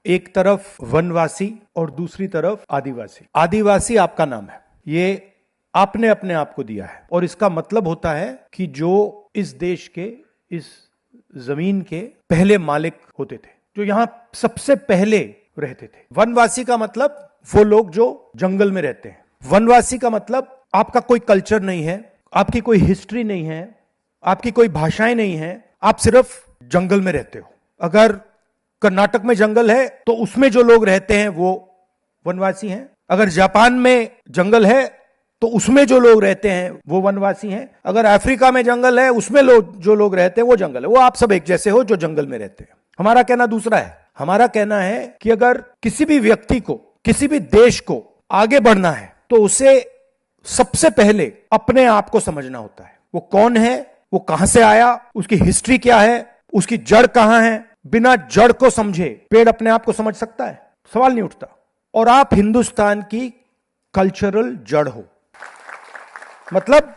एक तरफ वनवासी और दूसरी तरफ आदिवासी। आदिवासी आपका नाम है, ये आपने अपने आप को दिया है और इसका मतलब होता है कि जो इस देश के, इस जमीन के पहले मालिक होते थे, जो यहां सबसे पहले रहते थे। वनवासी का मतलब वो लोग जो जंगल में रहते हैं। वनवासी का मतलब आपका कोई कल्चर नहीं है, आपकी कोई हिस्ट्री नहीं है, आपकी कोई भाषाएं नहीं है, आप सिर्फ जंगल में रहते हो। अगर कर्नाटक में जंगल है तो उसमें जो लोग रहते हैं वो वनवासी हैं। अगर जापान में जंगल है तो उसमें जो लोग रहते हैं वो वनवासी हैं। अगर अफ्रीका में जंगल है उसमें जो लोग रहते हैं वो जंगल है। वो आप सब एक जैसे हो जो जंगल में रहते हैं। हमारा कहना दूसरा है। हमारा कहना है कि अगर किसी भी व्यक्ति को, किसी भी देश को आगे बढ़ना है तो उसे सबसे पहले अपने आप को समझना होता है। वो कौन है, वो कहां से आया, उसकी हिस्ट्री क्या है, उसकी जड़ कहां है। बिना जड़ को समझे पेड़ अपने आप को समझ सकता है? सवाल नहीं उठता। और आप हिंदुस्तान की कल्चरल जड़ हो। मतलब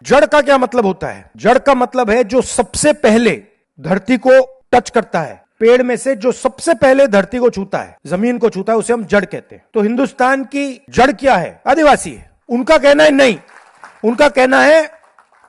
जड़ का क्या मतलब होता है? जड़ का मतलब है जो सबसे पहले धरती को टच करता है। पेड़ में से जो सबसे पहले धरती को छूता है, जमीन को छूता है, उसे हम जड़ कहते हैं। तो हिंदुस्तान की जड़ क्या है? आदिवासी है। उनका कहना है नहीं, उनका कहना है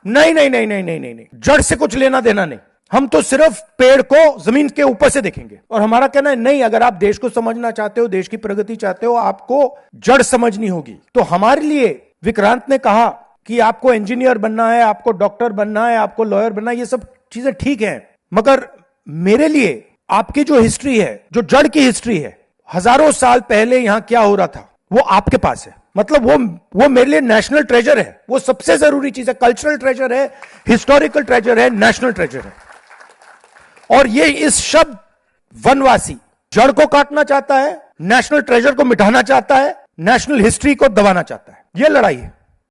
नहीं नहीं नहीं नहीं नहीं नहीं नहीं, जड़ से कुछ लेना देना नहीं, हम तो सिर्फ पेड़ को जमीन के ऊपर से देखेंगे। और हमारा कहना है नहीं, अगर आप देश को समझना चाहते हो, देश की प्रगति चाहते हो, आपको जड़ समझनी होगी। तो हमारे लिए विक्रांत ने कहा कि आपको इंजीनियर बनना है, आपको डॉक्टर बनना है, आपको लॉयर बनना है, ये सब चीजें ठीक है, मगर मेरे लिए आपकी जो हिस्ट्री है, जो जड़ की हिस्ट्री है, हजारों साल पहले यहां क्या हो रहा था, वो आपके पास है। मतलब वो मेरे लिए नेशनल ट्रेजर है। वो सबसे जरूरी चीज है। कल्चरल ट्रेजर है, हिस्टोरिकल ट्रेजर है, नेशनल ट्रेजर है। और ये इस शब्द वनवासी जड़ को काटना चाहता है, नेशनल ट्रेजर को मिटाना चाहता है, नेशनल हिस्ट्री को दबाना चाहता है। ये लड़ाई है।